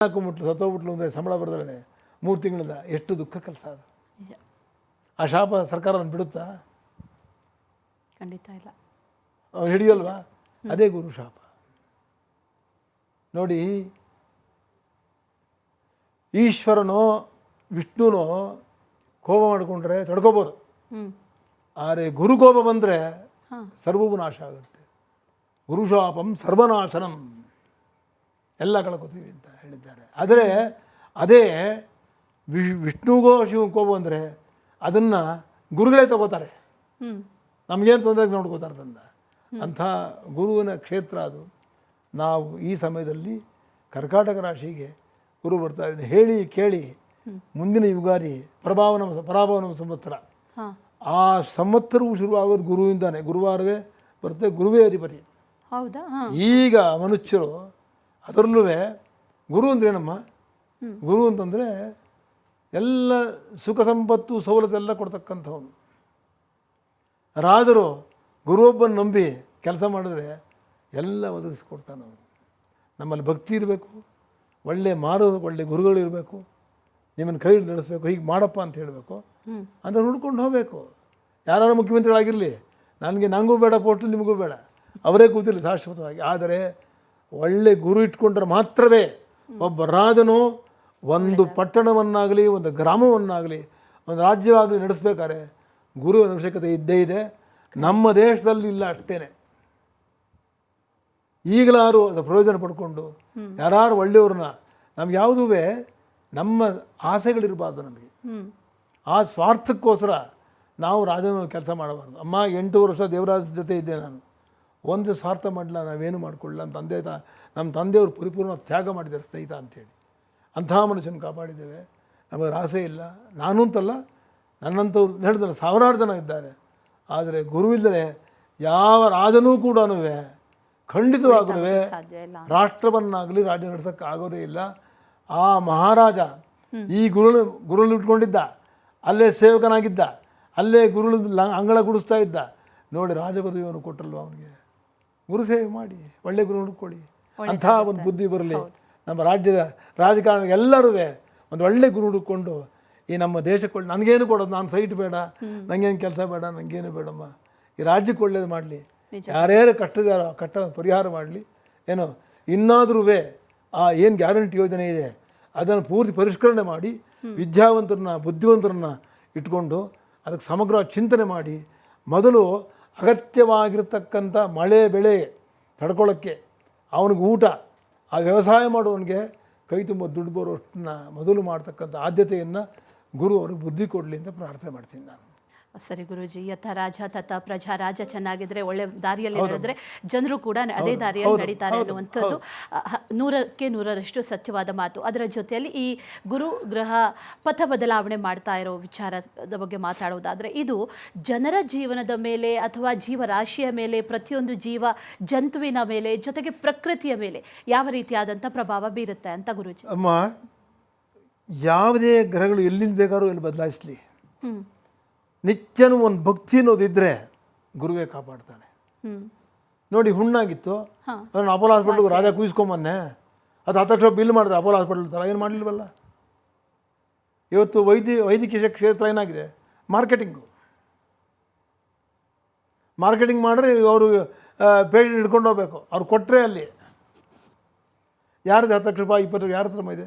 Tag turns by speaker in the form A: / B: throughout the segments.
A: ಹಾಕೊಂಬಿಟ್ಲು ಸತ್ತೋಗ್ಬಿಟ್ಲು ಅಂದರೆ ಸಂಬಳ ಬರೋದ್ರೆ 3 ತಿಂಗಳಿಂದ ಎಷ್ಟು ದುಃಖ ಕೆಲಸ ಅದು. ಆ ಶಾಪ ಸರ್ಕಾರ ಬಿಡುತ್ತಾ?
B: ಖಂಡಿತ ಇಲ್ಲ.
A: ಅವ್ರು ಹಿಡಿಯಲ್ವಾ? ಅದೇ ಗುರು ಶಾಪ. ನೋಡಿ, ಈಶ್ವರನೋ ವಿಷ್ಣುನೋ ಕೋಪ ಮಾಡಿಕೊಂಡ್ರೆ ತಡ್ಕೋಬೋದು, ಆದರೆ ಗುರು ಕೋಪ ಬಂದರೆ ಸರ್ವವು ನಾಶ ಆಗುತ್ತೆ. ಗುರುಶಾಪಂ ಸರ್ವನಾಶನಂ, ಎಲ್ಲ ಕಳ್ಕೊತೀವಿ ಅಂತ ಹೇಳಿದ್ದಾರೆ. ಆದರೆ ಅದೇ ವಿಷ್ಣುಗೋ ಶಿವ ಕೋಪ ಅಂದರೆ ಅದನ್ನು ಗುರುಗಳೇ ತಗೋತಾರೆ, ನಮಗೇನು ತೊಂದರೆ ನೋಡ್ಕೋತಾರೆ ತಂದ ಅಂಥ ಗುರುವಿನ ಕ್ಷೇತ್ರ ಅದು. ನಾವು ಈ ಸಮಯದಲ್ಲಿ ಕರ್ಕಾಟಕ ರಾಶಿಗೆ ಗುರು ಬರ್ತಾ ಇದ್ದೀನಿ ಹೇಳಿ ಕೇಳಿ. ಮುಂದಿನ ಯುಗಾದಿ ಪರಾಭವನ ಸಂವತ್ಸರ, ಆ ಸಂವತ್ಸರವು ಶುರುವಾಗೋದು ಗುರುವಿಂದಾನೆ. ಗುರುವಾರವೇ ಬರುತ್ತೆ, ಗುರುವೇ ಅಧಿಪತಿ.
B: ಹೌದಾ?
A: ಈಗ ಮನುಷ್ಯರು ಅದರಲ್ಲೂ ಗುರು ಅಂದ್ರೇನಮ್ಮ? ಗುರು ಅಂತಂದರೆ ಎಲ್ಲ ಸುಖ ಸಂಪತ್ತು ಸವಲತ್ತೆಲ್ಲ ಕೊಡ್ತಕ್ಕಂಥವನು. ರಾಜರು ಗುರುವೊಬ್ಬನ ನಂಬಿ ಕೆಲಸ ಮಾಡಿದ್ರೆ ಎಲ್ಲ ಒದಗಿಸ್ಕೊಡ್ತಾನೆ ಅವನು. ನಮ್ಮಲ್ಲಿ ಭಕ್ತಿ ಇರಬೇಕು, ಒಳ್ಳೆ ಒಳ್ಳೆ ಗುರುಗಳು ಇರಬೇಕು, ನಿಮ್ಮನ್ನು ಕೈ ನಡೆಸಬೇಕು, ಹೀಗೆ ಮಾಡಪ್ಪ ಅಂತ ಹೇಳಬೇಕು, ಅಂತ ನೋಡ್ಕೊಂಡು ಹೋಗಬೇಕು. ಯಾರು ಮುಖ್ಯಮಂತ್ರಿಗಳಾಗಿರಲಿ, ನನಗೂ ಬೇಡ ಪೋಸ್ಟು, ನಿಮಗೂ ಬೇಡ, ಅವರೇ ಕೂತಿರಲಿ ಶಾಶ್ವತವಾಗಿ. ಆದರೆ ಒಳ್ಳೆ ಗುರು ಇಟ್ಕೊಂಡ್ರೆ ಮಾತ್ರವೇ ಒಬ್ಬ ರಾಜನು ಒಂದು ಪಟ್ಟಣವನ್ನಾಗಲಿ, ಒಂದು ಗ್ರಾಮವನ್ನಾಗಲಿ, ಒಂದು ರಾಜ್ಯವಾಗಲಿ ನಡೆಸಬೇಕಾದ್ರೆ ಗುರುವಿನ ಅವಶ್ಯಕತೆ ಇದ್ದೇ ಇದೆ. ನಮ್ಮ ದೇಶದಲ್ಲಿ ಇಲ್ಲ ಅಷ್ಟೇ. ಈಗಲಾರು ಅದರ ಪ್ರಯೋಜನ ಪಡ್ಕೊಂಡು ಯಾರು ಒಳ್ಳೆಯವ್ರನ್ನ, ನಮ್ಗೆ ಯಾವುದೂ ನಮ್ಮ ಆಸೆಗಳಿರಬಾರ್ದು. ನಮಗೆ ಆ ಸ್ವಾರ್ಥಕ್ಕೋಸ್ಕರ ನಾವು ರಾಜನ ಕೆಲಸ ಮಾಡಬಾರ್ದು. ಅಮ್ಮ 8 ವರ್ಷ ದೇವರಾಜ ಜೊತೆ ಇದ್ದೆ ನಾನು, ಒಂದು ಸ್ವಾರ್ಥ ಮಾಡಲಿಲ್ಲ, ನಾವೇನು ಮಾಡಿಕೊಳ್ಳಲ್ಲ. ನಮ್ಮ ತಂದೆಯವರು ಪರಿಪೂರ್ಣ ತ್ಯಾಗ ಮಾಡಿದ್ದಾರೆ ಸ್ನೇಹಿತ ಅಂಥೇಳಿ. ಅಂಥ ಮನುಷ್ಯನ ಕಾಪಾಡಿದ್ದೇವೆ. ನಮಗೆ ಆಸೆ ಇಲ್ಲ. ನಾನು ಅಂತಲ್ಲ, ನನ್ನಂಥವ್ರು ಹೇಳಿದ್ರೆ ಸಾವಿರಾರು ಜನ ಇದ್ದಾರೆ. ಆದರೆ ಗುರುವಿಲ್ಲದೆ ಯಾವ ರಾಜನೂ ಕೂಡ ಖಂಡಿತವಾಗಲೂ ರಾಷ್ಟ್ರವನ್ನಾಗಲಿ ರಾಜ್ಯ ನಡೆಸೋಕ್ಕೆ ಆಗೋದೇ ಇಲ್ಲ. ಆ ಮಹಾರಾಜ ಈ ಗುರುಳು ಇಟ್ಕೊಂಡಿದ್ದ, ಅಲ್ಲೇ ಸೇವಕನಾಗಿದ್ದ, ಅಲ್ಲೇ ಗುರುಳು ಅಂಗಳ ಗುಡಿಸ್ತಾ ಇದ್ದ. ನೋಡಿ, ರಾಜಪದವಿಯನ್ನು ಕೊಟ್ಟಲ್ವ ಅವನಿಗೆ. ಗುರು ಸೇವೆ ಮಾಡಿ, ಒಳ್ಳೆ ಗುರು ಹುಡ್ಕೊಳ್ಳಿ. ಅಂಥ ಒಂದು ಬುದ್ಧಿ ಬರಲಿ ನಮ್ಮ ರಾಜ್ಯದ ರಾಜಕಾರಣ. ಎಲ್ಲರೂ ಒಂದು ಒಳ್ಳೆ ಗುರು ಹುಡುಕೊಂಡು ಈ ನಮ್ಮ ದೇಶಕ್ಕೆ ನನಗೇನು ಕೊಡೋದು, ನಾನು ಸೈಟ್ ಬೇಡ, ನನಗೇನು ಕೆಲಸ ಬೇಡ, ನನಗೇನು ಬೇಡಮ್ಮ, ಈ ರಾಜ್ಯಕ್ಕೆ ಒಳ್ಳೇದು ಮಾಡಲಿ, ಯಾರ್ಯಾರು ಕಟ್ಟ ಪರಿಹಾರ ಮಾಡಲಿ. ಏನೋ ಇನ್ನಾದರೂ ಆ ಏನು ಗ್ಯಾರಂಟಿ ಯೋಜನೆ ಇದೆ ಅದನ್ನು ಪೂರ್ತಿ ಪರಿಷ್ಕರಣೆ ಮಾಡಿ ವಿದ್ಯಾವಂತರನ್ನ ಬುದ್ಧಿವಂತರನ್ನ ಇಟ್ಕೊಂಡು ಅದಕ್ಕೆ ಸಮಗ್ರ ಚಿಂತನೆ ಮಾಡಿ, ಮೊದಲು ಅಗತ್ಯವಾಗಿರ್ತಕ್ಕಂಥ ಮಳೆ ಬೆಳೆ ತಡ್ಕೊಳ್ಳೋಕ್ಕೆ, ಅವನಿಗೆ ಊಟ, ಆ ವ್ಯವಸಾಯ ಮಾಡುವವನಿಗೆ ಕೈ ತುಂಬ ದುಡ್ಡು ಬರೋಷ್ಟನ್ನ ಮೊದಲು ಮಾಡ್ತಕ್ಕಂಥ ಆದ್ಯತೆಯನ್ನು ಗುರು ಅವ್ರಿಗೆ ಬುದ್ಧಿ ಕೊಡಲಿ ಅಂತ ಪ್ರಾರ್ಥನೆ ಮಾಡ್ತೀನಿ ನಾನು.
B: ಸರಿ ಗುರುಜಿ, ಯಥ ರಾಜ ತಥ ಪ್ರಜಾ. ರಾಜ ಚೆನ್ನಾಗಿದ್ರೆ, ಒಳ್ಳೆ ದಾರಿಯಲ್ಲಿ ನಡೆದ್ರೆ ಜನರು ಕೂಡ ಅದೇ ದಾರಿಯಲ್ಲಿ ನಡೀತಾರೆ ಅನ್ನುವಂಥದ್ದು 100ಕ್ಕೆ 100ರಷ್ಟು ಸತ್ಯವಾದ ಮಾತು. ಅದರ ಜೊತೆಯಲ್ಲಿ ಈ ಗುರು ಗ್ರಹ ಪಥ ಬದಲಾವಣೆ ಮಾಡ್ತಾ ಇರೋ ವಿಚಾರದ ಬಗ್ಗೆ ಮಾತಾಡೋದಾದರೆ, ಇದು ಜನರ ಜೀವನದ ಮೇಲೆ ಅಥವಾ ಜೀವರಾಶಿಯ ಮೇಲೆ, ಪ್ರತಿಯೊಂದು ಜೀವ ಜಂತುವಿನ ಮೇಲೆ, ಜೊತೆಗೆ ಪ್ರಕೃತಿಯ ಮೇಲೆ ಯಾವ ರೀತಿಯಾದಂಥ ಪ್ರಭಾವ ಬೀರುತ್ತೆ ಅಂತ ಗುರುಜಿ?
A: ಅಮ್ಮ, ಯಾವುದೇ ಗ್ರಹಗಳು ಎಲ್ಲಿಂದ ಬೇಕಾದ್ರೂ ಎಲ್ಲಿ ಬದಲಾಯಿಸಲಿ, ನಿತ್ಯನೂ ಒಂದು ಭಕ್ತಿ ಅನ್ನೋದಿದ್ದರೆ ಗುರುವೇ ಕಾಪಾಡ್ತಾನೆ. ನೋಡಿ, ಹುಣ್ಣಾಗಿತ್ತು, ಅದನ್ನು ಅಪೋಲೋ ಹಾಸ್ಪಿಟ್ಲಿಗೆ ರಾಜ ಕೂಯಿಸ್ಕೊಂಬನ್ನೆ, ಅದು 10 ಲಕ್ಷ ಬಿಲ್ ಮಾಡಿದ್ರೆ ಅಪೋಲೋ ಹಾಸ್ಪಿಟಲ್ ಥರ ಏನು ಮಾಡಲಿಲ್ವಲ್ಲ. ಇವತ್ತು ವೈದ್ಯಕೀಯ ಕ್ಷೇತ್ರ ಏನಾಗಿದೆ, ಮಾರ್ಕೆಟಿಂಗ್ ಮಾಡಿದ್ರೆ ಅವರು ಪೇಷಂಟ್ ಹಿಡ್ಕೊಂಡು ಹೋಗ್ಬೇಕು. ಅವ್ರು ಕೊಟ್ಟರೆ ಅಲ್ಲಿ ಯಾರ್ದು 10 ಲಕ್ಷ ರೂಪಾಯಿ 20 ಲಕ್ಷ ಯಾರ ಹತ್ರ ಇದೆ?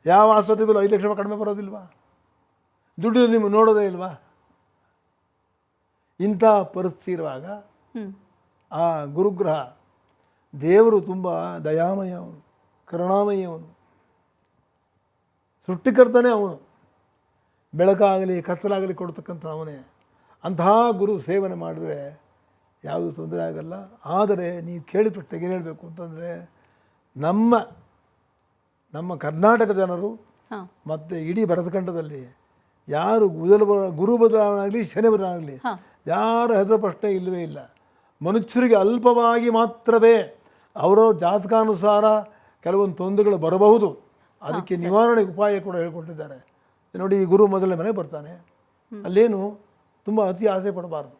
A: ಯಾವ ಆಸ್ಪತ್ರೆ ಬಿಲ್ 5 ಲಕ್ಷ ರೂಪಾಯಿ ಕಡಿಮೆ ಬರೋದಿಲ್ವಾ? ದುಡ್ಡು ನಿಮ್ಗೆ ನೋಡೋದೇ ಇಲ್ವಾ? ಇಂಥ ಪರಿಸ್ಥಿತಿ ಇರುವಾಗ ಆ ಗುರುಗ್ರಹ ದೇವರು ತುಂಬ ದಯಾಮಯ, ಅವನು ಕರುಣಾಮಯ, ಅವನು ಸೃಷ್ಟಿಕರ್ತನೇ, ಅವನು ಬೆಳಕಾಗಲಿ ಕತ್ತಲಾಗಲಿ ಕೊಡ್ತಕ್ಕಂಥ ಅವನೇ. ಅಂತಹ ಗುರು ಸೇವನೆ ಮಾಡಿದ್ರೆ ಯಾವುದೂ ತೊಂದರೆ ಆಗಲ್ಲ. ಆದರೆ ನೀವು ಕೇಳಿದ ಪ್ರಶ್ನೆಗೆ ಏನು ಹೇಳಬೇಕು ಅಂತಂದರೆ, ನಮ್ಮ ಕರ್ನಾಟಕ ಜನರು ಮತ್ತು ಇಡೀ ಭರತಖಂಡದಲ್ಲಿ ಯಾರು ಗುರು ಬದಲಾವಣೆ ಆಗಲಿ ಶನಿ ಬದಲಾವಣೆ ಆಗಲಿ ಯಾರು ಹೆದರ ಪ್ರಶ್ನೆ ಇಲ್ಲವೇ ಇಲ್ಲ. ಮನುಷ್ಯರಿಗೆ ಅಲ್ಪವಾಗಿ ಮಾತ್ರವೇ ಅವರ ಜಾತಕಾನುಸಾರ ಕೆಲವೊಂದು ತೊಂದರೆಗಳು ಬರಬಹುದು. ಅದಕ್ಕೆ ನಿವಾರಣೆಗೆ ಉಪಾಯ ಕೂಡ ಹೇಳ್ಕೊಟ್ಟಿದ್ದಾರೆ. ನೋಡಿ, ಈ ಗುರು ಮೊದಲನೇ ಮನೆಗೆ ಬರ್ತಾನೆ, ಅಲ್ಲೇನು ತುಂಬ ಅತಿ ಆಸೆ ಪಡಬಾರ್ದು,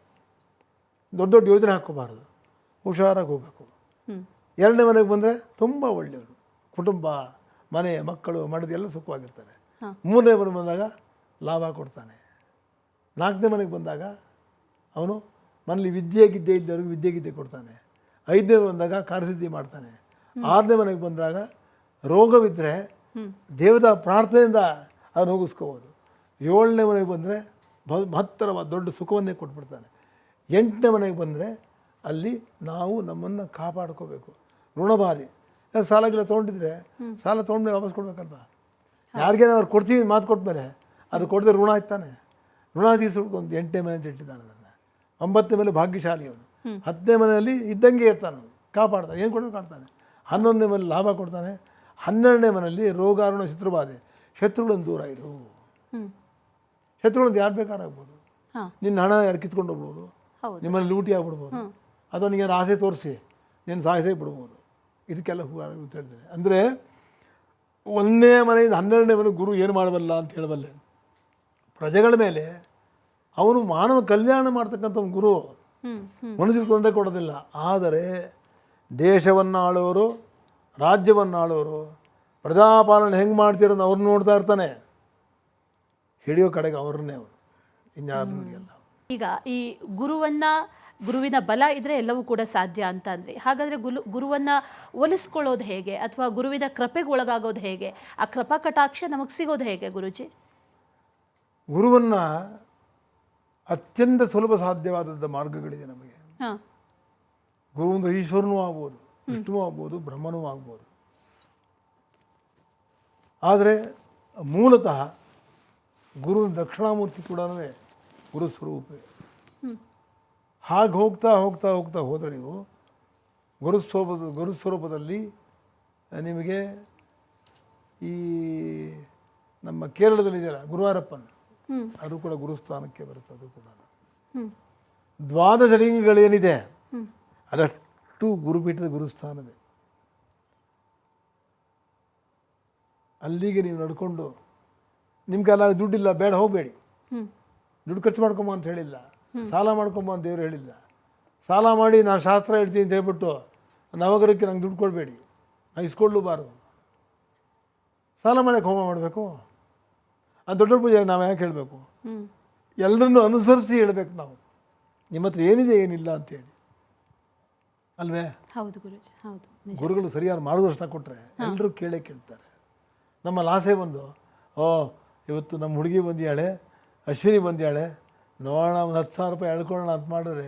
A: ದೊಡ್ಡ ದೊಡ್ಡ ಯೋಜನೆ ಹಾಕ್ಕೋಬಾರ್ದು, ಹುಷಾರಾಗಿ ಹೋಗಬೇಕು. ಎರಡನೇ ಮನೆಗೆ ಬಂದರೆ ತುಂಬ ಒಳ್ಳೆಯವರು, ಕುಟುಂಬ ಮನೆ ಮಕ್ಕಳು ಮಡದಿ ಎಲ್ಲ ಸುಖವಾಗಿರ್ತಾರೆ. 3ನೇ ಮನೆ ಬಂದಾಗ ಲಾಭ ಕೊಡ್ತಾನೆ. 4ನೇ ಮನೆಗೆ ಬಂದಾಗ ಅವನು ಮನೇಲಿ ವಿದ್ಯೆ ಇದ್ದವ್ರಿಗೆ ವಿದ್ಯೆ ಕೊಡ್ತಾನೆ. 5ನೇ ಬಂದಾಗ ಕಾರ್ಯಸಿದ್ಧಿ ಮಾಡ್ತಾನೆ. 6ನೇ ಮನೆಗೆ ಬಂದಾಗ ರೋಗವಿದ್ದರೆ ದೇವತಾ ಪ್ರಾರ್ಥನೆಯಿಂದ ಅದನ್ನು ಹೋಗಿಸ್ಕೋಬೋದು. 7ನೇ ಮನೆಗೆ ಬಂದರೆ ಮಹತ್ತರವಾದ ದೊಡ್ಡ ಸುಖವನ್ನೇ ಕೊಟ್ಬಿಡ್ತಾನೆ. 8ನೇ ಮನೆಗೆ ಬಂದರೆ ಅಲ್ಲಿ ನಾವು ನಮ್ಮನ್ನು ಕಾಪಾಡ್ಕೋಬೇಕು. ಋಣಬಾಧೆ, ಸಾಲಗೆಲ್ಲ ತೊಗೊಂಡಿದ್ರೆ ಸಾಲ ತೊಗೊಂಡ್ಮೇಲೆ ವಾಪಸ್ ಕೊಡ್ಬೇಕಲ್ವ. ಯಾರಿಗೇನೋ ಅವ್ರು ಕೊಡ್ತೀವಿ ಮಾತು ಕೊಟ್ಮೇಲೆ ಅದು ಕೊಡದೆ ಋಣ ಆಯ್ತಾನೆ. ಋಣ ತೀರಿಸ್ಬಿಟ್ಟು ಒಂದು 8ನೇ ಮನೆ ಅಂತ ಇಟ್ಟಿದ್ದಾನೆ ಅದನ್ನು. 9ನೇ ಮನೆ ಭಾಗ್ಯಶಾಲಿ ಅವನು. 10ನೇ ಮನೆಯಲ್ಲಿ ಇದ್ದಂಗೆ ಇರ್ತಾನೆ ಅವನು, ಕಾಪಾಡ್ತಾನೆ, ಏನು ಕೊಡೋದು ಕಾಡ್ತಾನೆ. 11ನೇ ಮನೆ ಲಾಭ ಕೊಡ್ತಾನೆ. 12ನೇ ಮನೆಯಲ್ಲಿ ರೋಗಾರುಣ ಶತ್ರುಬಾಧೆ, ಶತ್ರುಗಳನ್ನು ದೂರ ಇರು. ಶತ್ರುಗಳಂತ ಯಾರು ಬೇಕಾರಾಗ್ಬೋದು. ನಿನ್ನ ಹಣ ಯಾರು ಕಿತ್ಕೊಂಡು ಹೋಗ್ಬೋದು, ನಿಮ್ಮಲ್ಲಿ ಲೂಟಿ ಆಗ್ಬಿಡ್ಬೋದು, ಅಥವಾ ನಿಮಗೆ ಆಸೆ ತೋರಿಸಿ ನೀನು ಸಾಯಿಸೇ ಬಿಡ್ಬೋದು. ಇದಕ್ಕೆಲ್ಲ ಅಂತ ಹೇಳ್ತಾರೆ. ಅಂದರೆ 1ನೇ ಮನೆಯಿಂದ 12ನೇ ಮನೆ ಗುರು ಏನು ಮಾಡಬಲ್ಲ ಅಂತ ಹೇಳಬಲ್ಲೆ. ಪ್ರಜೆಗಳ ಮೇಲೆ ಅವನು ಮಾನವ ಕಲ್ಯಾಣ ಮಾಡ್ತಕ್ಕಂಥ ಒಂದು ಗುರು, ಮನುಷ್ಯರಿಗೆ ತೊಂದರೆ ಕೊಡೋದಿಲ್ಲ. ಆದರೆ ದೇಶವನ್ನು ಆಳೋರು, ರಾಜ್ಯವನ್ನು ಆಳೋರು, ಪ್ರಜಾಪಾಲನೆ ಹೆಂಗೆ ಮಾಡ್ತಿರೋದು ಅವ್ರನ್ನ ನೋಡ್ತಾ ಇರ್ತಾನೆ. ಹಿಡಿಯೋ ಕಡೆಗೆ ಅವ್ರನ್ನೇ ಅವನು, ಇನ್ಯಾರನ್ನೂ ಹಿಡಿಯಲ್ಲ.
B: ಈಗ ಈ ಗುರುವಿನ ಬಲ ಇದ್ರೆ ಎಲ್ಲವೂ ಕೂಡ ಸಾಧ್ಯ ಅಂತ ಅಂದರೆ, ಹಾಗಾದರೆ ಗುರುವನ್ನು ಒಲಿಸ್ಕೊಳ್ಳೋದು ಹೇಗೆ, ಅಥವಾ ಗುರುವಿನ ಕೃಪೆಗೆ ಒಳಗಾಗೋದು ಹೇಗೆ, ಆ ಕೃಪಾ ಕಟಾಕ್ಷ ನಮಗೆ ಸಿಗೋದು ಹೇಗೆ ಗುರುಜಿ?
A: ಗುರುವನ್ನು ಅತ್ಯಂತ ಸುಲಭ ಸಾಧ್ಯವಾದಂಥ ಮಾರ್ಗಗಳಿದೆ ನಮಗೆ. ಗುರು ಅಂದರೆ ಈಶ್ವರನೂ ಆಗ್ಬೋದು, ವಿಷ್ಣುವೂ ಆಗ್ಬೋದು, ಬ್ರಹ್ಮನೂ ಆಗ್ಬೋದು. ಆದರೆ ಮೂಲತಃ ಗುರು ದಕ್ಷಿಣಾಮೂರ್ತಿ ಕೂಡ ಗುರು ಸ್ವರೂಪೇ. ಹಾಗೆ ಹೋಗ್ತಾ ಹೋಗ್ತಾ ಹೋಗ್ತಾ ಹೋದರೆ ನೀವು ಗುರುಸ್ವರೂಪದಲ್ಲಿ ನಿಮಗೆ ಈ ನಮ್ಮ ಕೇರಳದಲ್ಲಿದೆಯಲ್ಲ ಗುರುವಾರಪ್ಪನ, ಅದು ಕೂಡ ಗುರುಸ್ಥಾನಕ್ಕೆ ಬರುತ್ತೆ. ಅದು ಕೂಡ 12 ಲಿಂಗಗಳೇನಿದೆ ಅದಷ್ಟು ಗುರುಪೀಠದ ಗುರುಸ್ಥಾನವೇ. ಅಲ್ಲಿಗೆ ನೀವು ನಡ್ಕೊಂಡು, ನಿಮ್ಗೆಲ್ಲ ದುಡ್ಡಿಲ್ಲ ಬೇಡ ಹೋಗಬೇಡಿ, ದುಡ್ಡು ಖರ್ಚು ಮಾಡ್ಕೊಂಬ ಅಂತ ಹೇಳಿಲ್ಲ, ಸಾಲ ಮಾಡ್ಕೊಂಬ ಅಂತ ದೇವರು ಹೇಳಿಲ್ಲ. ಸಾಲ ಮಾಡಿ ನಾನು ಶಾಸ್ತ್ರ ಹೇಳ್ತೀನಿ ಅಂತ ಹೇಳ್ಬಿಟ್ಟು ನವಗ್ರಹಕ್ಕೆ ನಂಗೆ ದುಡ್ಡು ಕೊಡಬೇಡಿ, ನಾನು ಇಸ್ಕೊಳ್ಳಬಾರ್ದು. ಸಾಲ ಮಾಡೋಕ್ಕೆ ಹೋಮ ಮಾಡಬೇಕು? ಆ ದೊಡ್ಡ ಪೂಜೆ ನಾವು ಯಾಕೆ ಹೇಳಬೇಕು? ಎಲ್ಲರನ್ನೂ ಅನುಸರಿಸಿ ಹೇಳಬೇಕು ನಾವು, ನಿಮ್ಮ ಹತ್ರ ಏನಿದೆ ಏನಿಲ್ಲ ಅಂತೇಳಿ, ಅಲ್ವೇ?
B: ಹೌದು ಗುರುಜಿ, ಹೌದು.
A: ಗುರುಗಳು ಸರಿಯಾದ ಮಾರ್ಗದರ್ಶನ ಕೊಟ್ಟರೆ ಎಲ್ಲರೂ ಕೇಳ್ತಾರೆ. ನಮ್ಮಲ್ಲಿ ಆಸೆ ಬಂದು, ಇವತ್ತು ನಮ್ಮ ಹುಡುಗಿ ಬಂದಿಯಾಳೆ, ಅಶ್ವಿನಿ ಬಂದಿಯಾಳೆ, ನೋಡೋಣ ಒಂದು 10,000 ರೂಪಾಯಿ ಎಳ್ಕೊಳ್ಳೋಣ ಅಂತ ಮಾಡಿದ್ರೆ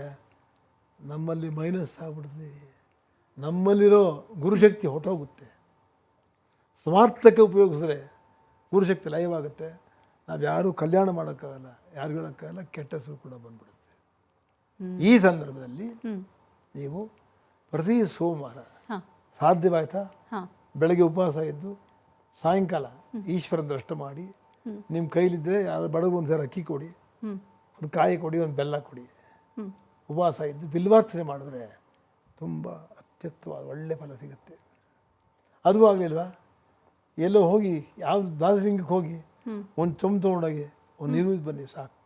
A: ನಮ್ಮಲ್ಲಿ ಮೈನಸ್ ಆಗ್ಬಿಡ್ತೀವಿ. ನಮ್ಮಲ್ಲಿರೋ ಗುರುಶಕ್ತಿ ಹೊಟ್ಟೋಗುತ್ತೆ. ಸ್ವಾರ್ಥಕ್ಕೆ ಉಪಯೋಗಿಸಿದ್ರೆ ಗುರುಶಕ್ತಿ ಲಯವಾಗುತ್ತೆ. ನಾವು ಯಾರೂ ಕಲ್ಯಾಣ ಮಾಡೋಕ್ಕಾಗಲ್ಲ, ಯಾರು ಹೇಳೋಕ್ಕಾಗಲ್ಲ, ಕೆಟ್ಟ ಹೆಸರು ಕೂಡ ಬಂದ್ಬಿಡುತ್ತೆ. ಈ ಸಂದರ್ಭದಲ್ಲಿ ನೀವು ಪ್ರತಿ ಸೋಮವಾರ ಸಾಧ್ಯವಾಯ್ತಾ ಬೆಳಗ್ಗೆ ಉಪವಾಸ ಇದ್ದು ಸಾಯಂಕಾಲ ಈಶ್ವರನ ದರ್ಶನ ಮಾಡಿ, ನಿಮ್ಮ ಕೈಲಿದ್ದರೆ ಯಾವ್ದು ಬಡವರು ಒಂದು ಸಾರಿ ಅಕ್ಕಿ ಕೊಡಿ, ಒಂದು ಕಾಯಿ ಕೊಡಿ, ಒಂದು ಬೆಲ್ಲ ಕೊಡಿ, ಉಪವಾಸ ಇದ್ದು ಬಿಲ್ವಾರ್ಚನೆ ಮಾಡಿದ್ರೆ ತುಂಬ ಅತ್ಯುತ್ತಮವಾದ ಒಳ್ಳೆ ಫಲ ಸಿಗುತ್ತೆ. ಅದು ಆಗಲಿಲ್ವಾ, ಎಲ್ಲೋ ಹೋಗಿ ಯಾವ ದಾರ್ಜಿಲಿಂಗಕ್ಕೆ ಹೋಗಿ ಒಂದು ತೊಗೊಂಡೋಗಿ ಒಂದು ನೀರು ಬನ್ನಿ ಸಾಕು.